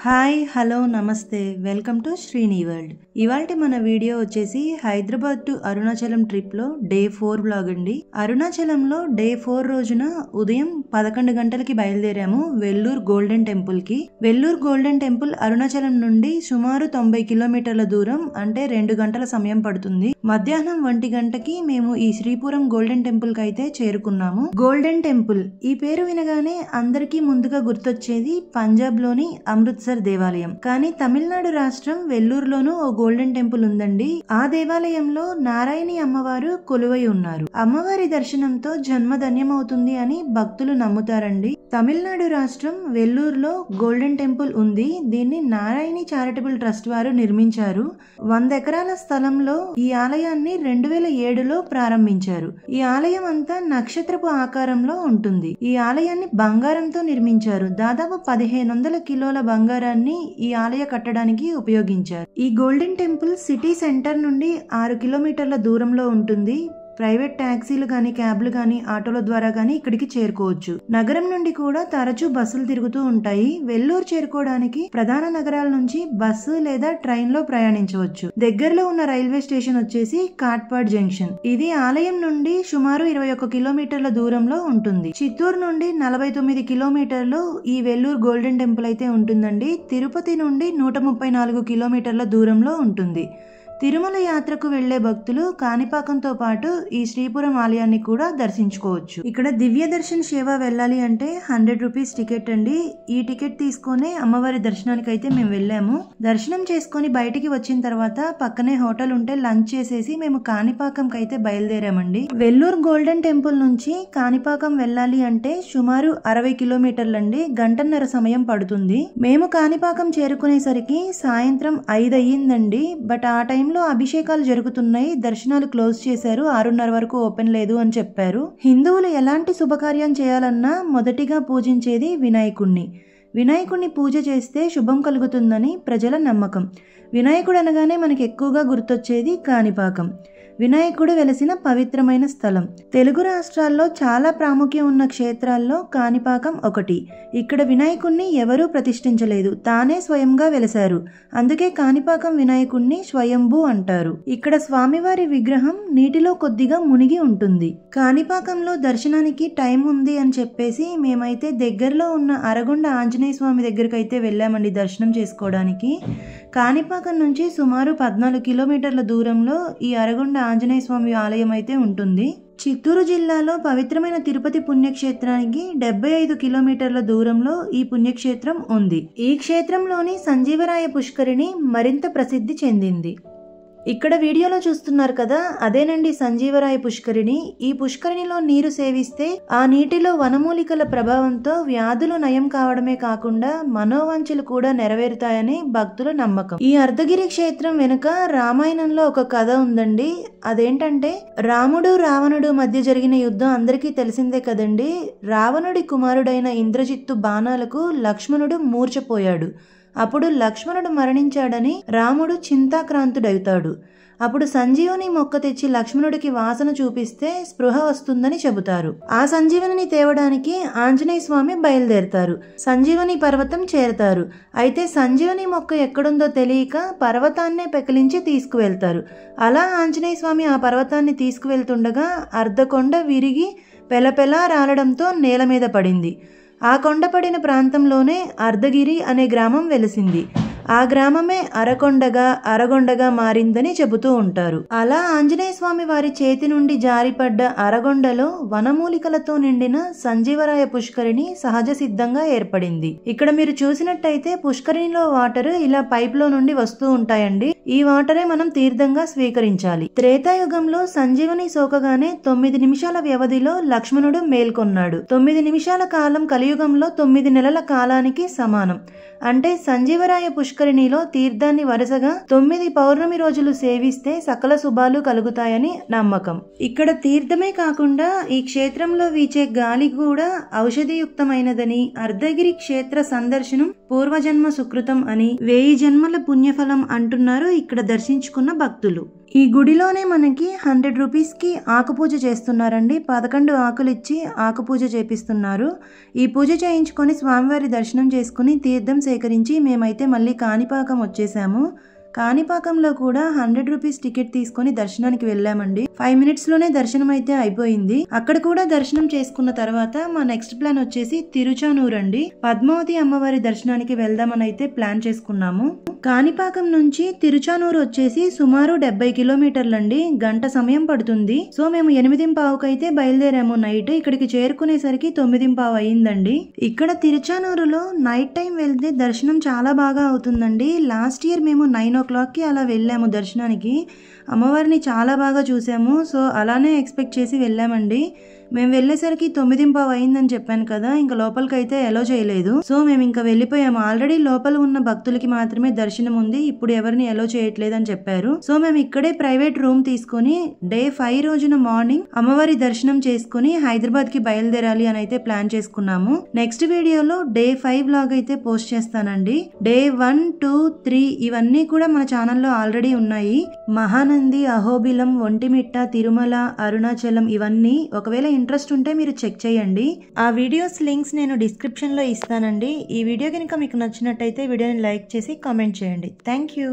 Hi hello నమస్తే welcome to Srini world. ఇవాల్టి మన వీడియో వచ్చేసి హైదరాబాద్ టు అరుణాచలం ట్రిప్ లో డే 4 వ్లాగ్ అండి. అరుణాచలంలో డే 4 రోజున ఉదయం 11 గంటలకి బయలుదేరాము వెల్లూరు గోల్డెన్ టెంపుల్ కి. వెల్లూరు గోల్డెన్ టెంపుల్ అరుణాచలం నుండి సుమారు 90 కిలోమీటర్ల దూరం, అంటే 2 గంటల సమయం పడుతుంది. మధ్యాహ్నం 1 గంటకి మేము ఈ శ్రీపురం గోల్డెన్ టెంపుల్ కి అయితే చేరుకున్నాము. గోల్డెన్ టెంపుల్ ఈ పేరు వినగానే అందరికీ ముందుగా గుర్తొచ్చేది పంజాబ్ లోని అమృత్సర్ దేవాలయం. కానీ తమిళనాడు రాష్ట్రం వెల్లూరులోనూ ఓ గోల్డెన్ టెంపుల్ ఉందండి. ఆ దేవాలయంలో నారాయణి అమ్మవారు కొలువై ఉన్నారు. అమ్మవారి దర్శనంతో జన్మ ధన్యమవుతుంది అని భక్తులు నమ్ముతారండి. తమిళనాడు రాష్ట్రం వెల్లూరులో గోల్డెన్ టెంపుల్ ఉంది. దీన్ని నారాయణి చారిటబుల్ ట్రస్ట్ వారు నిర్మించారు. 100 ఎకరాల స్థలంలో ఈ ఆలయాన్ని 2007లో ప్రారంభించారు. ఈ ఆలయం అంతా నక్షత్రపు ఆకారంలో ఉంటుంది. ఈ ఆలయాన్ని బంగారంతో నిర్మించారు. దాదాపు 1500 కిలోల బంగారాన్ని ఈ ఆలయ కట్టడానికి ఉపయోగించారు. ఈ గోల్డెన్ టెంపుల్ సిటీ సెంటర్ నుండి 6 కిలోమీటర్ల దూరంలో ఉంటుంది. ప్రైవేట్ ట్యాక్సీలు గాని, క్యాబ్లు గాని, ఆటోల ద్వారా గాని ఇక్కడికి చేరుకోవచ్చు. నగరం నుండి కూడా తరచూ బస్సులు తిరుగుతూ ఉంటాయి. వెల్లూరు చేరుకోవడానికి ప్రధాన నగరాల నుంచి బస్సు లేదా ట్రైన్ లో ప్రయాణించవచ్చు. దగ్గరలో ఉన్న రైల్వే స్టేషన్ వచ్చేసి కాట్పాడ్ జంక్షన్. ఇది ఆలయం నుండి సుమారు 21 కిలోమీటర్ల దూరంలో ఉంటుంది. చిత్తూరు నుండి 49 కిలోమీటర్లు ఈ వెల్లూరు గోల్డెన్ టెంపుల్ అయితే ఉంటుందండి. తిరుపతి నుండి 134 కిలోమీటర్ల దూరంలో ఉంటుంది. తిరుమల యాత్రకు వెళ్లే భక్తులు కాణిపాకంతో పాటు ఈ శ్రీపురం ఆలయాన్ని కూడా దర్శించుకోవచ్చు. ఇక్కడ దివ్య దర్శన్ సేవ వెళ్ళాలి అంటే 100 రూపీస్ టికెట్ అండి. ఈ టికెట్ తీసుకునే అమ్మవారి దర్శనానికి అయితే మేము వెళ్ళాము. దర్శనం చేసుకుని బయటికి వచ్చిన తర్వాత పక్కనే హోటల్ ఉంటే లంచ్ చేసేసి మేము కాణిపాకంకి అయితే బయలుదేరామండి. వెల్లూరు గోల్డెన్ టెంపుల్ నుంచి కాణిపాకం వెళ్ళాలి అంటే సుమారు 60 కిలోమీటర్లండి. గంటన్నర సమయం పడుతుంది. మేము కాణిపాకం చేరుకునేసరికి సాయంత్రం 5 అయ్యిందండి. బట్ ఆ టైం అభిషేకాలు జరుగుతున్నాయి, దర్శనాలు క్లోజ్ చేశారు, 6:30 వరకు ఓపెన్ లేదు అని చెప్పారు. హిందువులు ఎలాంటి శుభకార్యం చేయాలన్నా మొదటిగా పూజించేది వినాయకుణ్ణి. వినాయకుణ్ణి పూజ చేస్తే శుభం కలుగుతుందని ప్రజల నమ్మకం. వినాయకుడు అనగానే మనకి ఎక్కువగా గుర్తొచ్చేది కాణిపాకం. వినాయకుడు వెలసిన పవిత్రమైన స్థలం. తెలుగు రాష్ట్రాల్లో చాలా ప్రాముఖ్యం ఉన్న క్షేత్రాల్లో కాణిపాకం ఒకటి. ఇక్కడ వినాయకుణ్ణి ఎవరూ ప్రతిష్ఠించలేదు, తానే స్వయంగా వెలసారు. అందుకే కాణిపాకం వినాయకుణ్ణి స్వయంభూ అంటారు. ఇక్కడ స్వామివారి విగ్రహం నీటిలో కొద్దిగా మునిగి ఉంటుంది. కాణిపాకంలో దర్శనానికి టైం ఉంది అని చెప్పేసి మేమైతే దగ్గరలో ఉన్న అరగొండ ఆంజనేయ స్వామి దగ్గరికి అయితే వెళ్ళామండి దర్శనం చేసుకోవడానికి. కాణిపాకం నుంచి సుమారు 14 కిలోమీటర్ల దూరంలో ఈ అరగొండ ఆంజనేయ స్వామి ఆలయం అయితే ఉంటుంది. చిత్తూరు జిల్లాలో పవిత్రమైన తిరుపతి పుణ్యక్షేత్రానికి 75 కిలోమీటర్ల దూరంలో ఈ పుణ్యక్షేత్రం ఉంది. ఈ క్షేత్రంలోని సంజీవరాయ పుష్కరిణి మరింత ప్రసిద్ధి చెందింది. ఇక్కడ వీడియోలో చూస్తున్నారు కదా, అదేనండి సంజీవరాయ పుష్కరిణి. ఈ పుష్కరిణిలో నీరు సేవిస్తే ఆ నీటిలో వనమూలికల ప్రభావంతో వ్యాధులు నయం కావడమే కాకుండా మనోవాంఛలు కూడా నెరవేరుతాయని భక్తుల నమ్మకం. ఈ అర్ధగిరి క్షేత్రం వెనుక రామాయణంలో ఒక కథ ఉందండి. అదేంటంటే రాముడు రావణుడు మధ్య జరిగిన యుద్ధం అందరికీ తెలిసిందే కదండి. రావణుడి కుమారుడైన ఇంద్రజిత్తు బాణాలకు లక్ష్మణుడు మూర్ఛపోయాడు. అప్పుడు లక్ష్మణుడు మరణించాడని రాముడు చింతాక్రాంతుడవుతాడు. అప్పుడు సంజీవని మొక్క తెచ్చి లక్ష్మణుడికి వాసన చూపిస్తే స్పృహ వస్తుందని చెబుతారు. ఆ సంజీవనిని తేవడానికి ఆంజనేయ స్వామి బయలుదేరతారు. సంజీవని పర్వతం చేరతారు. అయితే సంజీవని మొక్క ఎక్కడుందో తెలియక పర్వతాన్నే పెకిలించి తీసుకువెళ్తారు. అలా ఆంజనేయ స్వామి ఆ పర్వతాన్ని తీసుకువెళ్తుండగా అర్ధకొండ విరిగి పెలపెలా రాలడంతో నేల మీద పడింది. ఆ కొండపడిన ప్రాంతంలోనే అర్ధగిరి అనే గ్రామం వెలిసింది. ఆ గ్రామమే అరగొండగా మారిందని చెబుతూ ఉంటారు. అలా ఆంజనేయ స్వామి వారి చేతి నుండి జారిపడ్డ అరగొండలో వనమూలికలతో నిండిన సంజీవరాయ పుష్కరిణి సహజ సిద్ధంగా ఏర్పడింది. ఇక్కడ మీరు చూసినట్టయితే పుష్కరిణిలో వాటర్ ఇలా పైప్ లో నుండి వస్తూ ఉంటాయండి. ఈ వాటరే మనం తీర్థంగా స్వీకరించాలి. త్రేతాయుగంలో సంజీవని సోకగానే 9 నిమిషాల వ్యవధిలో లక్ష్మణుడు మేల్కొన్నాడు. 9 నిమిషాల కాలం కలియుగంలో 9 నెలల కాలానికి సమానం. అంటే సంజీవరాయ పుష్కరిణిలో తీర్థాన్ని వరుసగా 9 పౌర్ణమి రోజులు సేవిస్తే సకల శుభాలు కలుగుతాయని నమ్మకం. ఇక్కడ తీర్థమే కాకుండా ఈ క్షేత్రంలో వీచే గాలి కూడా ఔషధియుక్తమైనదని, అర్ధగిరి క్షేత్ర సందర్శనం పూర్వజన్మ సుకృతం అని, 1000 జన్మల పుణ్యఫలం అంటున్నారు ఇక్కడ దర్శించుకున్న భక్తులు. ఈ గుడిలోనే మనకి 100 రూపీస్కి ఆకుపూజ చేస్తున్నారండి. 11 ఆకులు ఇచ్చి ఆకుపూజ చేపిస్తున్నారు. ఈ పూజ చేయించుకొని స్వామివారి దర్శనం చేసుకుని తీర్థం సేకరించి మేమైతే మళ్ళీ కాణిపాకం వచ్చేసాము. కాణిపాకంలో కూడా 100 రూపీస్ టికెట్ తీసుకొని దర్శనానికి వెళ్ళామండి. 5 మినిట్స్లోనే దర్శనం అయితే అయిపోయింది. అక్కడ కూడా దర్శనం చేసుకున్న తర్వాత మా నెక్స్ట్ ప్లాన్ వచ్చేసి తిరుచానూరు అండి. పద్మావతి అమ్మవారి దర్శనానికి వెళ్దామని అయితే ప్లాన్ చేసుకున్నాము. కాణిపాకం నుంచి తిరుచానూరు వచ్చేసి సుమారు 70 కిలోమీటర్లండి. గంట సమయం పడుతుంది. సో మేము 8:15కి అయితే బయలుదేరాము నైట్. ఇక్కడికి చేరుకునేసరికి 9:15 అయిందండి. ఇక్కడ తిరుచానూరులో నైట్ టైం వెళ్తే దర్శనం చాలా బాగా అవుతుందండి. లాస్ట్ ఇయర్ మేము 9 o'clockకి అలా వెళ్ళాము దర్శనానికి. అమ్మవారిని చాలా బాగా చూసాము. సో అలానే ఎక్స్పెక్ట్ చేసి వెళ్ళామండి. మేము వెళ్ళేసరికి 9:15 అయిందని చెప్పాను కదా, ఇంకా లోపలికైతే అలో చేయలేదు. సో మేము ఇంకా వెళ్ళిపోయాము. ఆల్రెడీ లోపల ఉన్న భక్తులకి మాత్రమే దర్శనం ఉంది, ఇప్పుడు ఎవరిని అలో చేయట్లేదు అని చెప్పారు. సో మేము ఇక్కడే ప్రైవేట్ రూమ్ తీసుకొని డే 5 రోజున మార్నింగ్ అమ్మవారి దర్శనం చేసుకుని హైదరాబాద్ కి బయలుదేరాలి అని అయితే ప్లాన్ చేసుకున్నాము. నెక్స్ట్ వీడియోలో డే 5 వ్లాగ్ అయితే పోస్ట్ చేస్తానండి. డే 1, 2, 3 ఇవన్నీ కూడా మన ఛానల్లో ఆల్రెడీ ఉన్నాయి. మహానంది, అహోబిలం, ఒంటిమిట్ట, తిరుమల, అరుణాచలం ఇవన్నీ. ఒకవేళ ఇంట్రెస్ట్ ఉంటే మీరు చెక్ చేయండి. ఆ వీడియోస్ లింక్స్ నేను డిస్క్రిప్షన్ లో ఇస్తానండి. ఈ వీడియో కనుక మీకు నచ్చినట్టయితే వీడియోని లైక్ చేసి కామెంట్ చేయండి. Thank you.